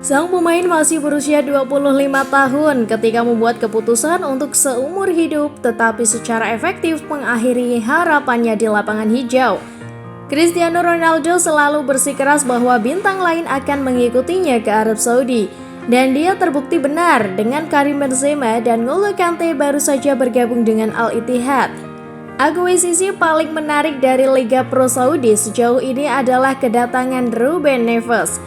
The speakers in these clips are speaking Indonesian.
Sang pemain masih berusia 25 tahun ketika membuat keputusan untuk seumur hidup tetapi secara efektif mengakhiri harapannya di lapangan hijau. Cristiano Ronaldo selalu bersikeras bahwa bintang lain akan mengikutinya ke Arab Saudi. Dan dia terbukti benar dengan Karim Benzema dan N'Golo Kante baru saja bergabung dengan Al Ittihad. Akuisisi paling menarik dari Liga Pro Saudi sejauh ini adalah kedatangan Ruben Neves.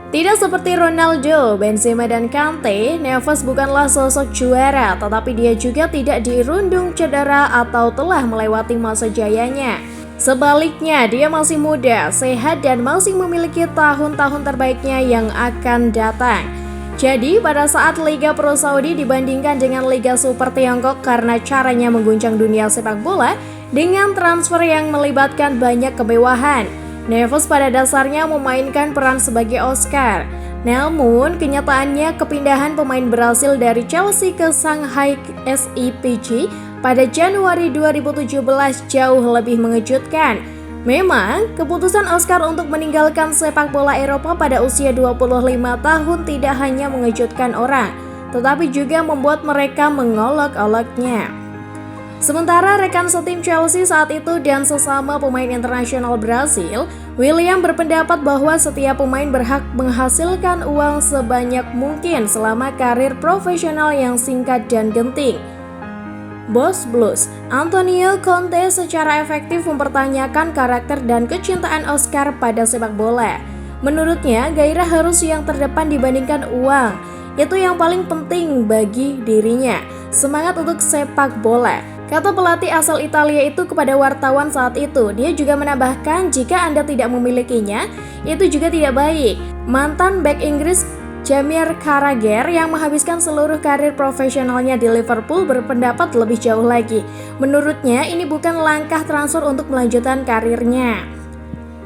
Tidak seperti Ronaldo, Benzema dan Kante, Neves bukanlah sosok juara, tetapi dia juga tidak dirundung cedera atau telah melewati masa jayanya. Sebaliknya, dia masih muda, sehat dan masih memiliki tahun-tahun terbaiknya yang akan datang. Jadi, pada saat Liga Pro Saudi dibandingkan dengan Liga Super Tiongkok karena caranya mengguncang dunia sepak bola dengan transfer yang melibatkan banyak kemewahan, Neves pada dasarnya memainkan peran sebagai Oscar. Namun, kenyataannya kepindahan pemain Brasil dari Chelsea ke Shanghai SIPG pada Januari 2017 jauh lebih mengejutkan. Memang, keputusan Oscar untuk meninggalkan sepak bola Eropa pada usia 25 tahun tidak hanya mengejutkan orang, tetapi juga membuat mereka mengolok-oloknya. Sementara rekan setim Chelsea saat itu dan sesama pemain internasional Brasil, William berpendapat bahwa setiap pemain berhak menghasilkan uang sebanyak mungkin selama karir profesional yang singkat dan genting. Bos Blues, Antonio Conte secara efektif mempertanyakan karakter dan kecintaan Oscar pada sepak bola. Menurutnya, gairah harus yang terdepan dibandingkan uang. Itu yang paling penting bagi dirinya. Semangat untuk sepak bola. Kata pelatih asal Italia itu kepada wartawan saat itu. Dia juga menambahkan jika Anda tidak memilikinya, itu juga tidak baik. Mantan bek Inggris Jamie Carragher yang menghabiskan seluruh karir profesionalnya di Liverpool berpendapat lebih jauh lagi. Menurutnya ini bukan langkah transfer untuk melanjutkan karirnya.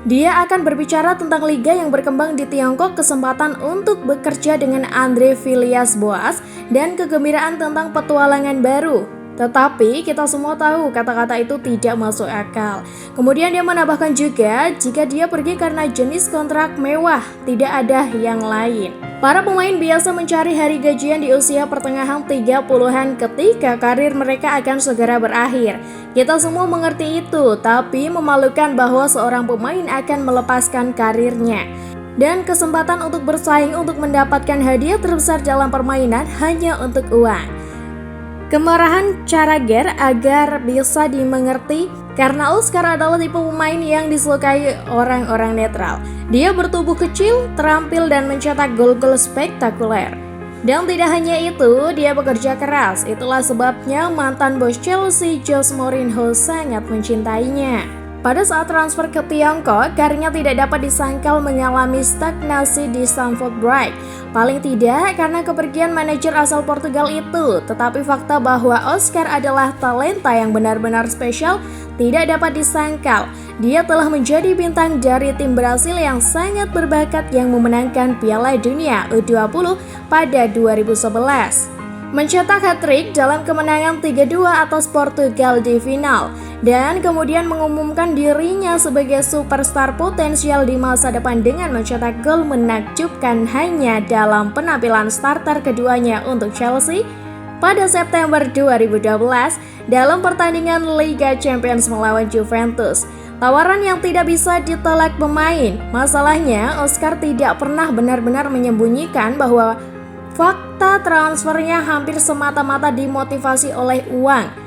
Dia akan berbicara tentang liga yang berkembang di Tiongkok, kesempatan untuk bekerja dengan Andre Villas-Boas, dan kegembiraan tentang petualangan baru. Tetapi kita semua tahu kata-kata itu tidak masuk akal. Kemudian dia menambahkan juga jika dia pergi karena jenis kontrak mewah, tidak ada yang lain. Para pemain biasa mencari hari gajian di usia pertengahan 30-an ketika karir mereka akan segera berakhir. Kita semua mengerti itu, tapi memalukan bahwa seorang pemain akan melepaskan karirnya dan kesempatan untuk bersaing untuk mendapatkan hadiah terbesar dalam permainan hanya untuk uang. Kemarahan Carragher agar bisa dimengerti karena Oscar adalah tipe pemain yang disukai orang-orang netral. Dia bertubuh kecil, terampil dan mencetak gol-gol spektakuler. Dan tidak hanya itu, dia bekerja keras. Itulah sebabnya mantan bos Chelsea Jose Mourinho sangat mencintainya. Pada saat transfer ke Tiongkok, karirnya tidak dapat disangkal mengalami stagnasi di Stamford Bridge. Paling tidak karena kepergian manajer asal Portugal itu, tetapi fakta bahwa Oscar adalah talenta yang benar-benar spesial tidak dapat disangkal. Dia telah menjadi bintang dari tim Brasil yang sangat berbakat yang memenangkan Piala Dunia U20 pada 2011. Mencetak hat-trick dalam kemenangan 3-2 atas Portugal di final, dan kemudian mengumumkan dirinya sebagai superstar potensial di masa depan dengan mencetak gol menakjubkan hanya dalam penampilan starter keduanya untuk Chelsea pada September 2012 dalam pertandingan Liga Champions melawan Juventus. Tawaran yang tidak bisa ditolak pemain. Masalahnya, Oscar tidak pernah benar-benar menyembunyikan bahwa fakta transfernya hampir semata-mata dimotivasi oleh uang.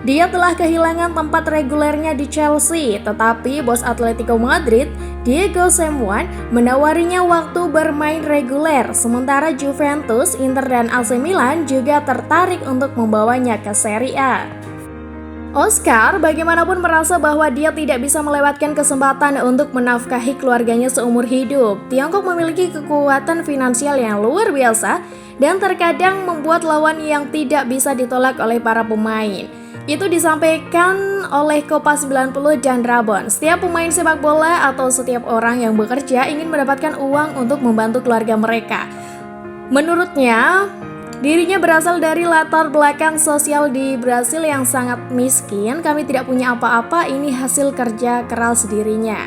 Dia telah kehilangan tempat regulernya di Chelsea, tetapi bos Atletico Madrid, Diego Simeone, menawarinya waktu bermain reguler, sementara Juventus, Inter dan AC Milan juga tertarik untuk membawanya ke Serie A. Oscar bagaimanapun merasa bahwa dia tidak bisa melewatkan kesempatan untuk menafkahi keluarganya seumur hidup. Tiongkok memiliki kekuatan finansial yang luar biasa dan terkadang membuat lawan yang tidak bisa ditolak oleh para pemain. Itu disampaikan oleh Copa 90 dan Rabon. Setiap pemain sepak bola atau setiap orang yang bekerja ingin mendapatkan uang untuk membantu keluarga mereka. Menurutnya, dirinya berasal dari latar belakang sosial di Brasil yang sangat miskin. Kami tidak punya apa-apa, ini hasil kerja keras dirinya.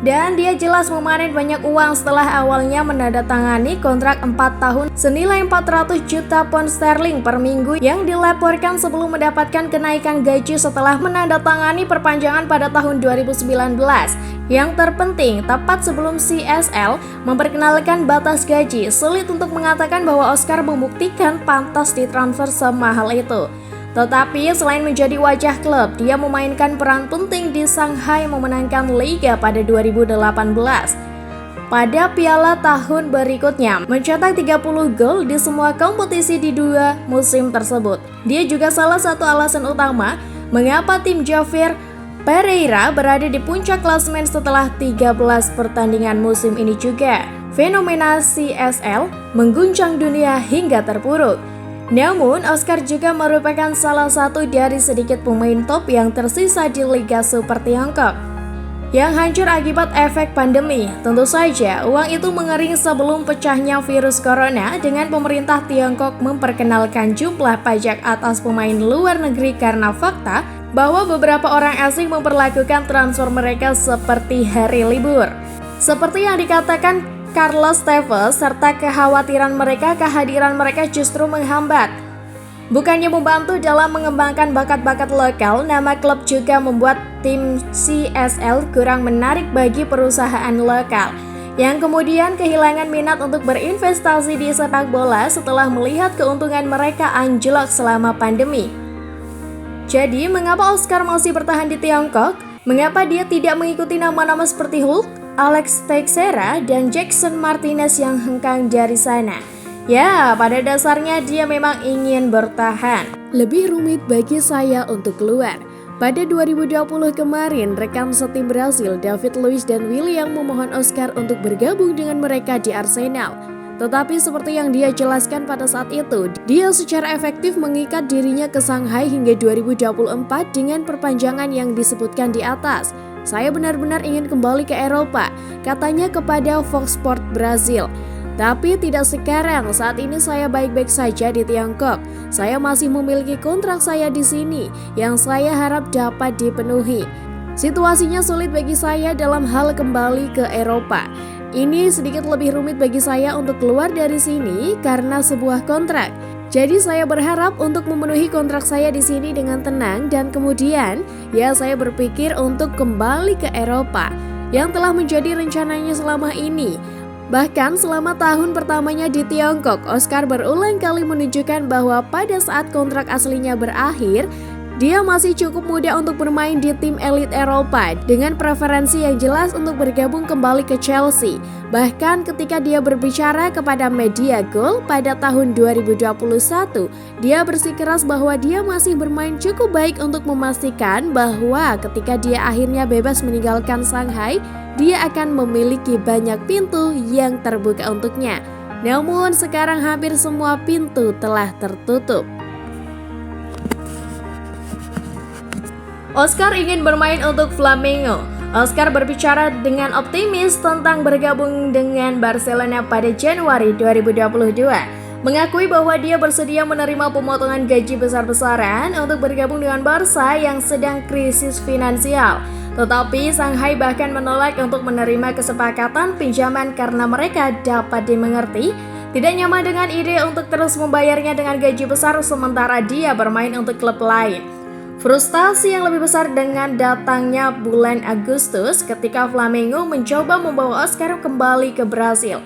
Dan dia jelas memanen banyak uang setelah awalnya menandatangani kontrak 4 tahun senilai 400 juta pound sterling per minggu yang dilaporkan sebelum mendapatkan kenaikan gaji setelah menandatangani perpanjangan pada tahun 2019. Yang terpenting, tepat sebelum CSL memperkenalkan batas gaji, sulit untuk mengatakan bahwa Oscar membuktikan pantas ditransfer semahal itu. Tetapi selain menjadi wajah klub, dia memainkan peran penting di Shanghai memenangkan Liga pada 2018. Pada Piala tahun berikutnya, mencetak 30 gol di semua kompetisi di 2 musim tersebut. Dia juga salah satu alasan utama mengapa tim Javier Pereira berada di puncak klasemen setelah 13 pertandingan musim ini juga. Fenomena CSL mengguncang dunia hingga terpuruk. Namun, Oscar juga merupakan salah satu dari sedikit pemain top yang tersisa di Liga Super Tiongkok yang hancur akibat efek pandemi. Tentu saja, uang itu mengering sebelum pecahnya virus corona dengan pemerintah Tiongkok memperkenalkan jumlah pajak atas pemain luar negeri karena fakta bahwa beberapa orang asing memperlakukan transfer mereka seperti hari libur. Seperti yang dikatakan Carlos Tevez, serta kekhawatiran mereka kehadiran mereka justru menghambat. Bukannya membantu dalam mengembangkan bakat-bakat lokal, nama klub juga membuat tim CSL kurang menarik bagi perusahaan lokal yang kemudian kehilangan minat untuk berinvestasi di sepak bola setelah melihat keuntungan mereka anjlok selama pandemi. Jadi, mengapa Oscar masih bertahan di Tiongkok? Mengapa dia tidak mengikuti nama-nama seperti Hulk, Alex Teixeira, dan Jackson Martinez yang hengkang dari sana? Ya, pada dasarnya dia memang ingin bertahan. Lebih rumit bagi saya untuk keluar. Pada 2020 kemarin, rekan setim Brasil David Luiz dan William memohon Oscar untuk bergabung dengan mereka di Arsenal. Tetapi seperti yang dia jelaskan pada saat itu, dia secara efektif mengikat dirinya ke Shanghai hingga 2024 dengan perpanjangan yang disebutkan di atas. Saya benar-benar ingin kembali ke Eropa, katanya kepada Fox Sport Brazil. Tapi tidak sekarang, saat ini saya baik-baik saja di Tiongkok. Saya masih memiliki kontrak saya di sini, yang saya harap dapat dipenuhi. Situasinya sulit bagi saya dalam hal kembali ke Eropa. Ini sedikit lebih rumit bagi saya untuk keluar dari sini karena sebuah kontrak. Jadi saya berharap untuk memenuhi kontrak saya di sini dengan tenang dan kemudian ya saya berpikir untuk kembali ke Eropa yang telah menjadi rencananya selama ini. Bahkan selama tahun pertamanya di Tiongkok, Oscar berulang kali menunjukkan bahwa pada saat kontrak aslinya berakhir, dia masih cukup muda untuk bermain di tim elit Eropa dengan preferensi yang jelas untuk bergabung kembali ke Chelsea. Bahkan ketika dia berbicara kepada media Goal pada tahun 2021, dia bersikeras bahwa dia masih bermain cukup baik untuk memastikan bahwa ketika dia akhirnya bebas meninggalkan Shanghai, dia akan memiliki banyak pintu yang terbuka untuknya. Namun sekarang hampir semua pintu telah tertutup. Oscar ingin bermain untuk Flamengo. Oscar berbicara dengan optimis tentang bergabung dengan Barcelona pada Januari 2022. Mengakui bahwa dia bersedia menerima pemotongan gaji besar-besaran untuk bergabung dengan Barca yang sedang krisis finansial. Tetapi Shanghai bahkan menolak untuk menerima kesepakatan pinjaman karena mereka dapat dimengerti tidak nyaman dengan ide untuk terus membayarnya dengan gaji besar sementara dia bermain untuk klub lain. Frustasi yang lebih besar dengan datangnya bulan Agustus ketika Flamengo mencoba membawa Oscar kembali ke Brasil.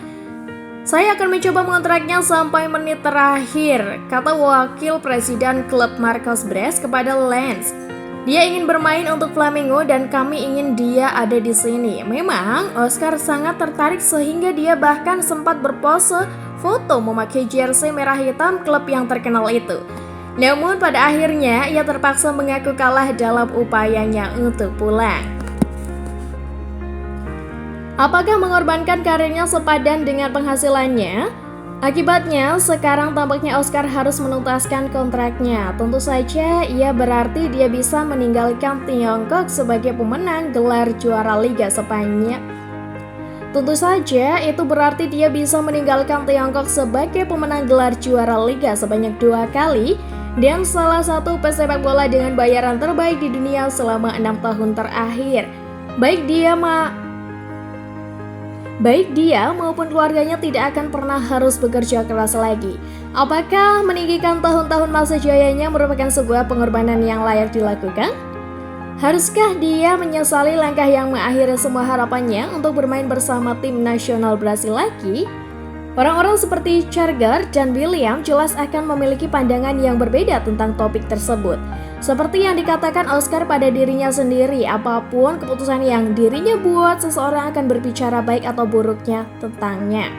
Saya akan mencoba mengontraknya sampai menit terakhir, kata wakil presiden klub Marcos Bres kepada Lens. Dia ingin bermain untuk Flamengo dan kami ingin dia ada di sini. Memang Oscar sangat tertarik sehingga dia bahkan sempat berpose foto memakai jersey merah hitam klub yang terkenal itu. Namun pada akhirnya ia terpaksa mengaku kalah dalam upayanya untuk pulang. Apakah mengorbankan karirnya sepadan dengan penghasilannya? Akibatnya, sekarang tampaknya Oscar harus menuntaskan kontraknya. Tentu saja, ia berarti dia bisa meninggalkan Tiongkok sebagai pemenang gelar juara Liga Spanyol. Tentu saja, itu berarti dia bisa meninggalkan Tiongkok sebagai pemenang gelar juara Liga sebanyak 2 kali dan salah satu pesepak bola dengan bayaran terbaik di dunia selama 6 tahun terakhir. Baik dia Baik dia maupun keluarganya tidak akan pernah harus bekerja keras lagi. Apakah meninggikan tahun-tahun masa jayanya merupakan sebuah pengorbanan yang layak dilakukan? Haruskah dia menyesali langkah yang mengakhiri semua harapannya untuk bermain bersama tim nasional Brasil lagi? Orang-orang seperti Charger dan William jelas akan memiliki pandangan yang berbeda tentang topik tersebut. Seperti yang dikatakan Oscar pada dirinya sendiri, apapun keputusan yang dirinya buat, seseorang akan berbicara baik atau buruknya tentangnya.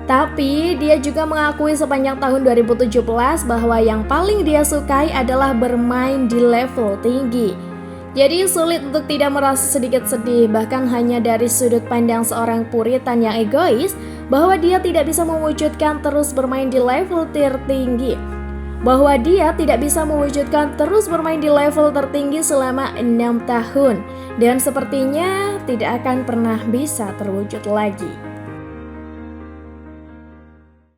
Tapi dia juga mengakui sepanjang tahun 2017 bahwa yang paling dia sukai adalah bermain di level tinggi. Jadi sulit untuk tidak merasa sedikit sedih, bahkan hanya dari sudut pandang seorang puritan yang egois, bahwa dia tidak bisa mewujudkan terus bermain di level tertinggi. Bahwa dia tidak bisa mewujudkan terus bermain di level tertinggi selama 6 tahun. Dan sepertinya tidak akan pernah bisa terwujud lagi.